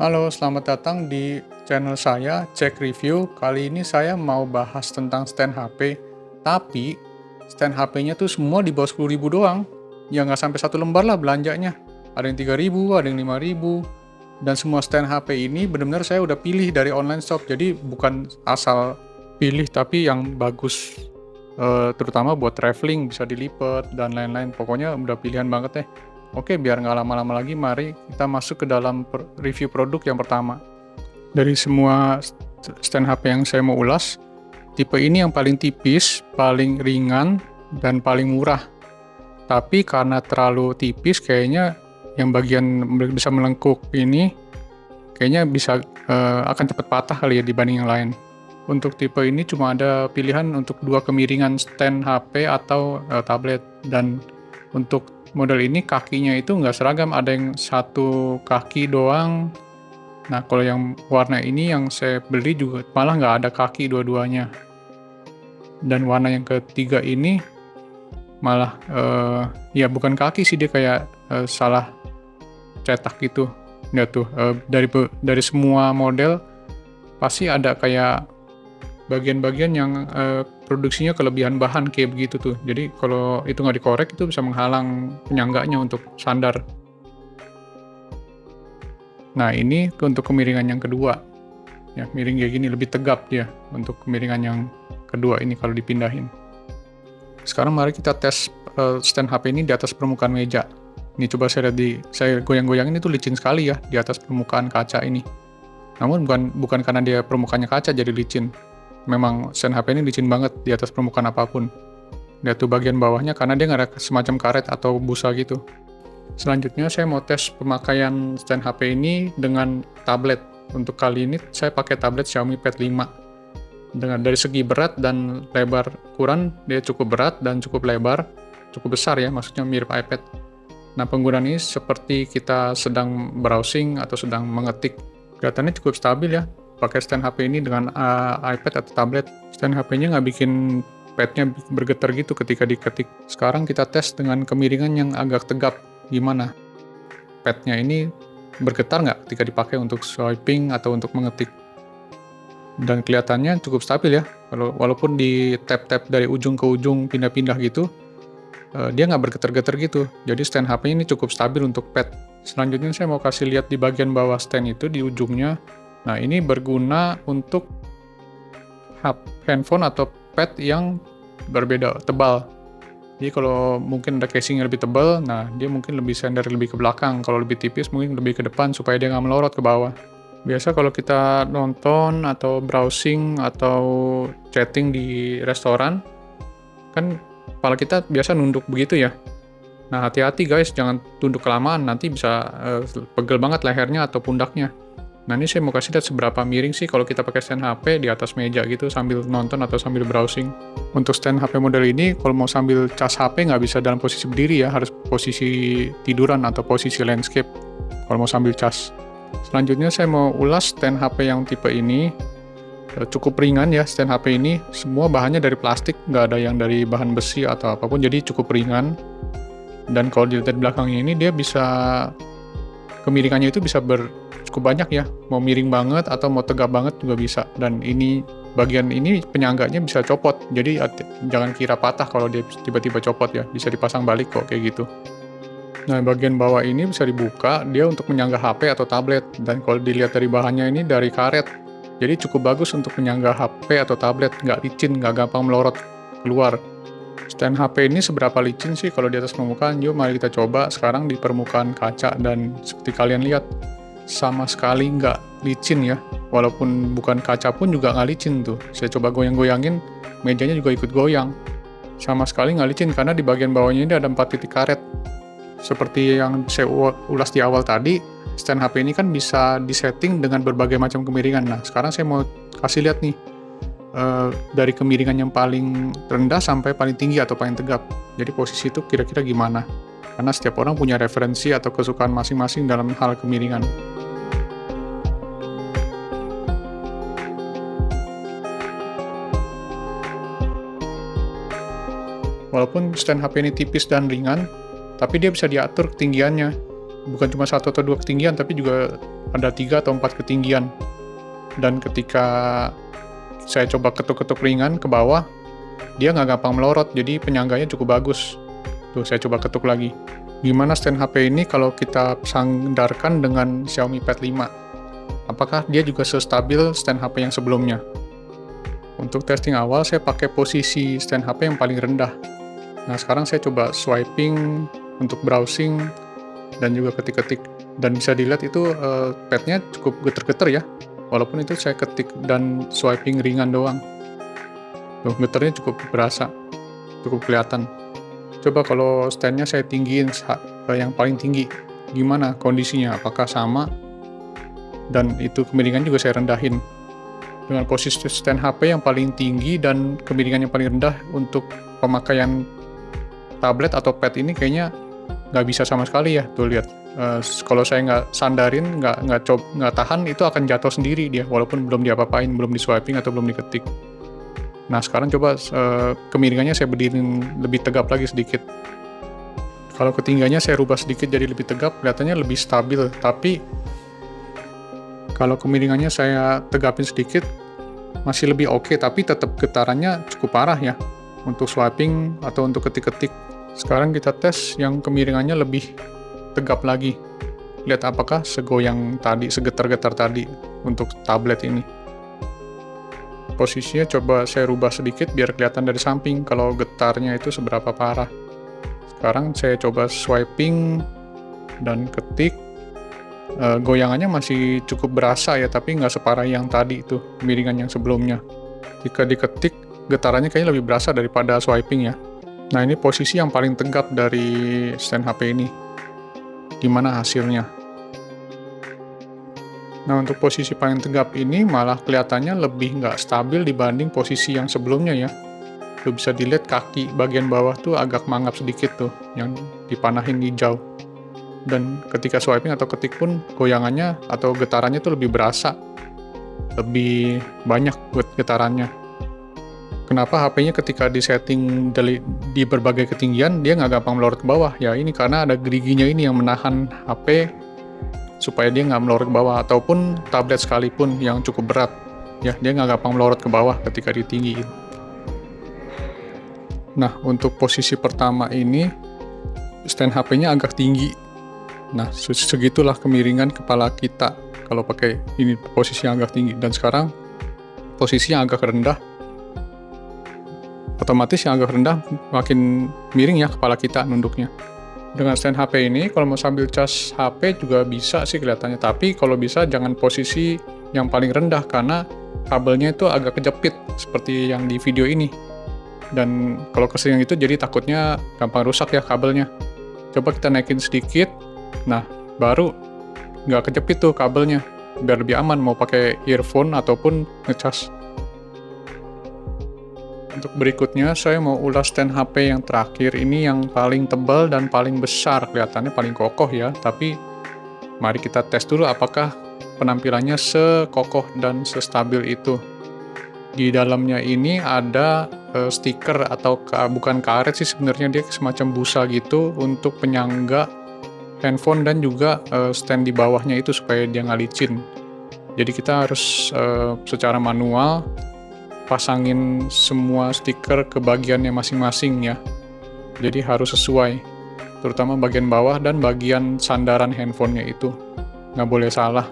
Halo, selamat datang di channel saya, Cek Review. Kali ini saya mau bahas tentang stand HP, tapi stand HP-nya tuh semua di bawah 10.000 doang. Ya nggak sampai satu lembar lah belanjanya. Ada yang 3.000, ada yang 5.000. Dan semua stand HP ini benar-benar saya udah pilih dari online shop. Jadi bukan asal pilih, tapi yang bagus. Terutama buat traveling, bisa dilipat, dan lain-lain. Pokoknya udah pilihan banget deh. Oke, biar nggak lama-lama lagi, mari kita masuk ke dalam review produk yang pertama. Dari semua stand HP yang saya mau ulas, tipe ini yang paling tipis, paling ringan, dan paling murah. Tapi karena terlalu tipis, kayaknya yang bagian bisa melengkung ini, kayaknya bisa akan cepat patah kali ya dibanding yang lain. Untuk tipe ini cuma ada pilihan untuk 2 kemiringan stand HP atau tablet, dan untuk model ini kakinya itu nggak seragam, ada yang satu kaki doang. Nah, kalau yang warna ini yang saya beli juga malah nggak ada kaki dua-duanya. Dan warna yang ketiga ini malah ya bukan kaki sih, dia kayak salah cetak gitu. Nggak tuh, dari semua model pasti ada kayak bagian-bagian yang produksinya kelebihan bahan kayak begitu tuh. Jadi kalau itu nggak dikorek, itu bisa menghalang penyangganya untuk sandar. Nah, ini untuk kemiringan yang kedua. Ya, miring kayak gini, lebih tegap dia untuk kemiringan yang kedua ini kalau dipindahin. Sekarang mari kita tes stand HP ini di atas permukaan meja. Ini coba saya goyang-goyangin, itu licin sekali ya di atas permukaan kaca ini. Namun bukan karena dia permukaannya kaca jadi licin. Memang stand HP ini licin banget di atas permukaan apapun. Lihat tuh bagian bawahnya, karena dia nggak ada semacam karet atau busa gitu. Selanjutnya saya mau tes pemakaian stand HP ini dengan tablet. Untuk kali ini saya pakai tablet Xiaomi Pad 5. Dari segi berat dan lebar ukuran, dia cukup berat dan cukup lebar, cukup besar ya, maksudnya mirip iPad. Nah, penggunaan ini seperti kita sedang browsing atau sedang mengetik. Kelihatannya cukup stabil ya, pakai stand HP ini dengan iPad atau tablet. Stand HP-nya nggak bikin padnya bergetar gitu ketika diketik. Sekarang kita tes dengan kemiringan yang agak tegap. Gimana? Padnya ini bergetar nggak ketika dipakai untuk swiping atau untuk mengetik? Dan kelihatannya cukup stabil ya. Walaupun di tap-tap dari ujung ke ujung pindah-pindah gitu, dia nggak bergetar-getar gitu. Jadi stand HP ini cukup stabil untuk pad. Selanjutnya saya mau kasih lihat di bagian bawah stand itu, di ujungnya. Nah, ini berguna untuk handphone atau pad yang berbeda tebal. Jadi kalau mungkin ada casing yang lebih tebal, nah dia mungkin lebih sender lebih ke belakang. Kalau lebih tipis mungkin lebih ke depan supaya dia nggak melorot ke bawah. Biasa kalau kita nonton atau browsing atau chatting di restoran, kan kepala kita biasa nunduk begitu ya. Nah, hati-hati guys, jangan tunduk kelamaan, nanti bisa pegel banget lehernya atau pundaknya. Nah, ini saya mau kasih lihat seberapa miring sih kalau kita pakai stand HP di atas meja gitu sambil nonton atau sambil browsing. Untuk stand HP model ini, kalau mau sambil cas HP nggak bisa dalam posisi berdiri ya, harus posisi tiduran atau posisi landscape kalau mau sambil cas. Selanjutnya saya mau ulas stand HP yang tipe ini. Cukup ringan ya stand HP ini, semua bahannya dari plastik, nggak ada yang dari bahan besi atau apapun, jadi cukup ringan. Dan kalau dilihat dari belakangnya ini, dia bisa, kemiringannya itu bisa cukup banyak ya, mau miring banget atau mau tegap banget juga bisa. Dan ini bagian ini penyangganya bisa copot, jadi jangan kira patah kalau dia tiba-tiba copot ya, bisa dipasang balik kok kayak gitu. Nah, bagian bawah ini bisa dibuka, dia untuk menyangga HP atau tablet. Dan kalau dilihat dari bahannya ini dari karet, jadi cukup bagus untuk menyangga HP atau tablet, nggak licin, nggak gampang melorot keluar. Stand HP ini seberapa licin sih kalau di atas permukaan? Yuk mari kita coba sekarang di permukaan kaca, dan seperti kalian lihat, sama sekali nggak licin ya. Walaupun bukan kaca pun juga nggak licin tuh. Saya coba goyang-goyangin, mejanya juga ikut goyang. Sama sekali nggak licin karena di bagian bawahnya ini ada 4 titik karet. Seperti yang saya ulas di awal tadi, stand HP ini kan bisa disetting dengan berbagai macam kemiringan. Nah, sekarang saya mau kasih lihat nih, dari kemiringan yang paling rendah sampai paling tinggi atau paling tegap. Jadi posisi itu kira-kira gimana? Karena setiap orang punya referensi atau kesukaan masing-masing dalam hal kemiringan. Walaupun stand HP ini tipis dan ringan, tapi dia bisa diatur ketinggiannya. Bukan cuma 1 atau 2 ketinggian, tapi juga ada 3 atau 4 ketinggian. Dan ketika saya coba ketuk-ketuk ringan ke bawah, dia nggak gampang melorot, jadi penyangganya cukup bagus. Tuh, saya coba ketuk lagi. Gimana stand HP ini kalau kita sandarkan dengan Xiaomi Pad 5? Apakah dia juga sestabil stand HP yang sebelumnya? Untuk testing awal, saya pakai posisi stand HP yang paling rendah. Nah, sekarang saya coba swiping untuk browsing dan juga ketik-ketik. Dan bisa dilihat itu padnya cukup geter-geter ya. Walaupun itu saya ketik dan swiping ringan doang. Tuh, geternya cukup berasa, cukup kelihatan. Coba kalau stand-nya saya tinggiin ke yang paling tinggi. Gimana kondisinya? Apakah sama? Dan itu kemiringan juga saya rendahin. Dengan posisi stand HP yang paling tinggi dan kemiringan yang paling rendah untuk pemakaian tablet atau pad ini kayaknya nggak bisa sama sekali ya. Tuh lihat, kalau saya nggak sandarin, nggak tahan, itu akan jatuh sendiri dia, walaupun belum diapa-apain, belum di swiping atau belum diketik. Nah, sekarang coba kemiringannya saya berdiriin lebih tegap lagi sedikit. Kalau ketinggiannya saya rubah sedikit jadi lebih tegap, kelihatannya lebih stabil. Tapi kalau kemiringannya saya tegapin sedikit, masih lebih oke, tapi tetap getarannya cukup parah ya untuk swiping atau untuk ketik-ketik. Sekarang kita tes yang kemiringannya lebih tegap lagi. Lihat apakah segoyang tadi, segetar-getar tadi untuk tablet ini. Posisinya coba saya rubah sedikit biar kelihatan dari samping kalau getarnya itu seberapa parah. Sekarang saya coba swiping dan ketik. Goyangannya masih cukup berasa ya, tapi nggak separah yang tadi itu, kemiringan yang sebelumnya. Jika diketik, getarannya kayaknya lebih berasa daripada swiping ya. Nah, ini posisi yang paling tegap dari stand HP ini. Gimana hasilnya? Nah, untuk posisi paling tegap ini malah kelihatannya lebih nggak stabil dibanding posisi yang sebelumnya ya. Tuh bisa dilihat kaki bagian bawah tuh agak mangap sedikit tuh, yang dipanahin hijau. Dan ketika swiping atau ketik pun goyangannya atau getarannya tuh lebih berasa. Lebih banyak getarannya. Kenapa HP-nya ketika disetting di berbagai ketinggian, dia nggak gampang melorot ke bawah? Ya ini karena ada geriginya ini yang menahan HP supaya dia nggak melorot ke bawah, ataupun tablet sekalipun yang cukup berat. Ya, dia nggak gampang melorot ke bawah ketika ditinggiin. Nah, untuk posisi pertama ini, stand HP-nya agak tinggi. Nah, segitulah kemiringan kepala kita kalau pakai ini posisi yang agak tinggi. Dan sekarang posisi yang agak rendah, otomatis yang agak rendah makin miring ya kepala kita nunduknya. Dengan stand HP ini, kalau mau sambil cas HP juga bisa sih kelihatannya. Tapi kalau bisa jangan posisi yang paling rendah karena kabelnya itu agak kejepit seperti yang di video ini. Dan kalau keseringan itu jadi takutnya gampang rusak ya kabelnya. Coba kita naikin sedikit. Nah, baru nggak kejepit tuh kabelnya. Biar lebih aman mau pakai earphone ataupun ngecas. Untuk berikutnya, saya mau ulas stand HP yang terakhir. Ini yang paling tebal dan paling besar. Kelihatannya paling kokoh ya. Tapi mari kita tes dulu apakah penampilannya sekokoh dan sestabil itu. Di dalamnya ini ada stiker atau bukan karet sih sebenarnya, dia semacam busa gitu untuk penyangga handphone dan juga stand di bawahnya itu supaya dia nggak licin. Jadi kita harus secara manual pasangin semua stiker ke bagiannya masing-masing ya. Jadi harus sesuai, terutama bagian bawah dan bagian sandaran handphonenya itu. Nggak boleh salah.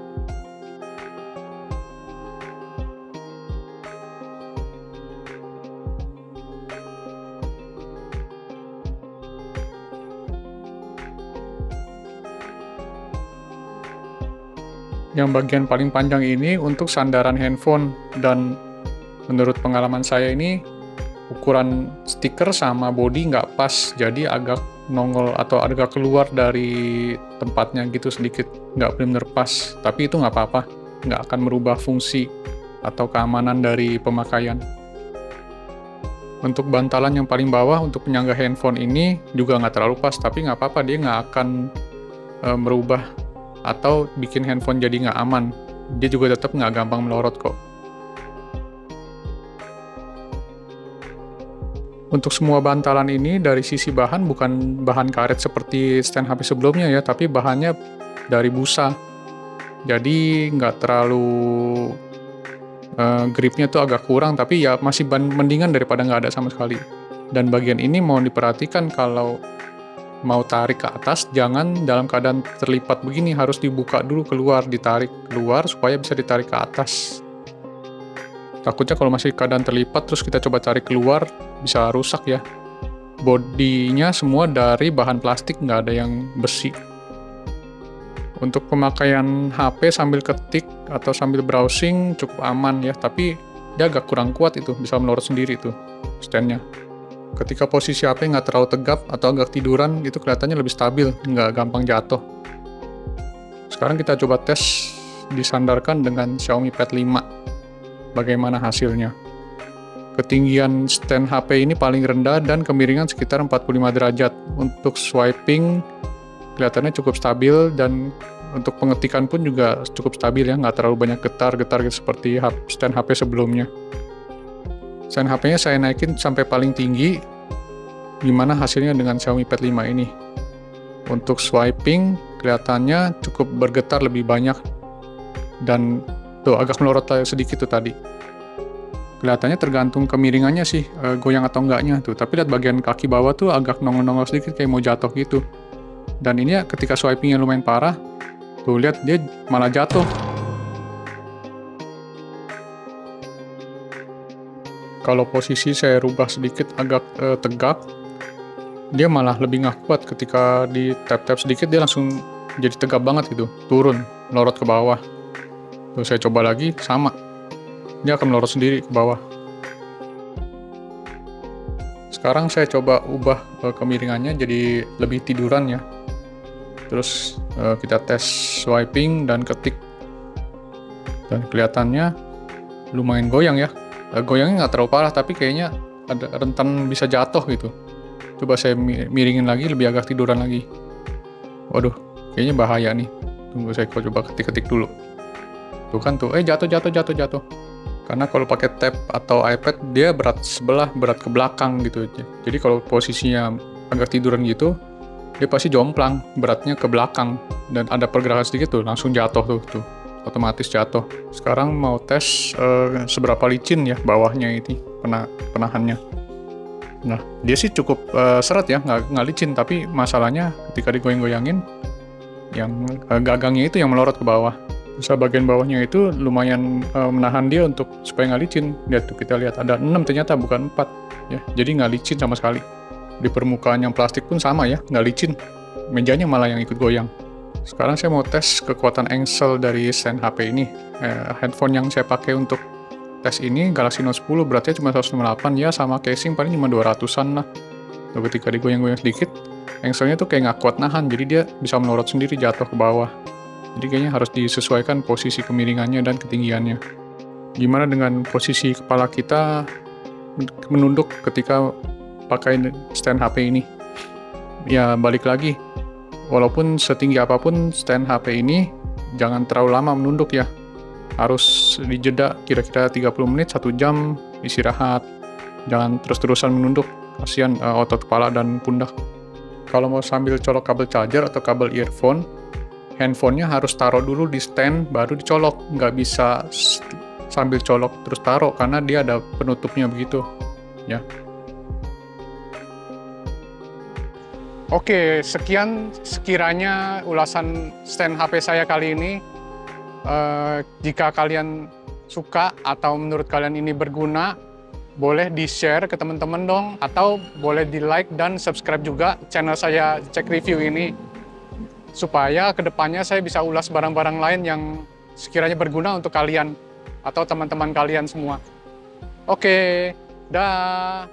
Yang bagian paling panjang ini untuk sandaran handphone, dan menurut pengalaman saya ini ukuran stiker sama body nggak pas, jadi agak nongol atau agak keluar dari tempatnya gitu sedikit, nggak benar-benar pas. Tapi itu nggak apa-apa, nggak akan merubah fungsi atau keamanan dari pemakaian. Untuk bantalan yang paling bawah untuk penyangga handphone ini juga nggak terlalu pas, tapi nggak apa-apa, dia nggak akan merubah atau bikin handphone jadi nggak aman. Dia juga tetap nggak gampang melorot kok. Untuk semua bantalan ini dari sisi bahan bukan bahan karet seperti stand HP sebelumnya ya, tapi bahannya dari busa. Jadi nggak terlalu gripnya tuh agak kurang, tapi ya masih mendingan daripada nggak ada sama sekali. Dan bagian ini mau diperhatikan kalau mau tarik ke atas, jangan dalam keadaan terlipat begini, harus dibuka dulu keluar, ditarik keluar supaya bisa ditarik ke atas. Takutnya kalau masih keadaan terlipat terus kita coba tarik keluar, bisa rusak ya. Bodinya semua dari bahan plastik, nggak ada yang besi. Untuk pemakaian HP sambil ketik atau sambil browsing cukup aman ya, tapi dia agak kurang kuat itu, bisa melorot sendiri tuh stand-nya. Ketika posisi HP nggak terlalu tegap atau agak tiduran, itu kelihatannya lebih stabil, nggak gampang jatuh. Sekarang kita coba tes disandarkan dengan Xiaomi Pad 5. Bagaimana hasilnya? Ketinggian stand HP ini paling rendah dan kemiringan sekitar 45 derajat. Untuk swiping kelihatannya cukup stabil dan untuk pengetikan pun juga cukup stabil ya, nggak terlalu banyak getar-getar seperti stand HP sebelumnya. Stand HP-nya saya naikin sampai paling tinggi. Gimana hasilnya dengan Xiaomi Pad 5 ini? Untuk swiping kelihatannya cukup bergetar lebih banyak dan tuh agak melorot sedikit tuh tadi. Kelihatannya tergantung kemiringannya sih, goyang atau enggaknya tuh. Tapi lihat bagian kaki bawah tuh agak nongol-nongol sedikit kayak mau jatuh gitu. Dan ini ya ketika swipingnya lumayan parah, tuh lihat dia malah jatuh. Kalau posisi saya rubah sedikit agak tegak, dia malah lebih nggak kuat. Ketika di tap-tap sedikit dia langsung jadi tegap banget gitu, turun, melorot ke bawah. Tuh saya coba lagi, sama. Dia akan melorot sendiri ke bawah. Sekarang saya coba ubah kemiringannya jadi lebih tiduran ya. Terus kita tes swiping dan ketik. Dan kelihatannya lumayan goyang ya. Goyangnya nggak terlalu parah, tapi kayaknya ada rentan bisa jatuh gitu. Coba saya miringin lagi, lebih agak tiduran lagi. Waduh, kayaknya bahaya nih. Tunggu saya coba ketik-ketik dulu. Tuh kan tuh, jatuh. Karena kalau pakai tab atau iPad dia berat sebelah, berat ke belakang gitu. Jadi kalau posisinya agak tiduran gitu, dia pasti jomplang, beratnya ke belakang dan ada pergerakan sedikit tuh langsung jatuh tuh, otomatis jatuh. Sekarang mau tes seberapa licin ya bawahnya ini penahannya. Nah dia sih cukup seret ya, nggak licin, tapi masalahnya ketika digoyang-goyangin, yang gagangnya itu yang melorot ke bawah. Usaha bagian bawahnya itu lumayan menahan dia untuk supaya nggak licin. Lihat tuh, kita lihat ada 6 ternyata bukan 4 ya. Jadi nggak licin sama sekali. Di permukaan yang plastik pun sama ya, nggak licin. Mejanya malah yang ikut goyang. Sekarang saya mau tes kekuatan engsel dari stand HP ini. Handphone yang saya pakai untuk tes ini Galaxy Note 10 beratnya cuma 158 ya, sama casing paling cuma 200-an lah. Tuh, ketika digoyang-goyang sedikit, engselnya tuh kayak nggak kuat nahan, jadi dia bisa melorot sendiri jatuh ke bawah. Jadi kayaknya harus disesuaikan posisi kemiringannya dan ketinggiannya. Gimana dengan posisi kepala kita menunduk ketika pakai stand HP ini? Ya balik lagi, walaupun setinggi apapun stand HP ini, jangan terlalu lama menunduk ya. Harus dijeda kira-kira 30 menit, 1 jam istirahat. Jangan terus-terusan menunduk, kasihan otot kepala dan pundak. Kalau mau sambil colok kabel charger atau kabel earphone, handphonenya harus taruh dulu di stand baru dicolok, nggak bisa sambil colok terus taruh karena dia ada penutupnya begitu ya. Oke, sekian sekiranya ulasan stand HP saya kali ini. Jika kalian suka atau menurut kalian ini berguna, boleh di-share ke teman-teman dong, atau boleh di-like dan subscribe juga channel saya Cek Review ini, supaya kedepannya saya bisa ulas barang-barang lain yang sekiranya berguna untuk kalian atau teman-teman kalian semua. Oke, dah.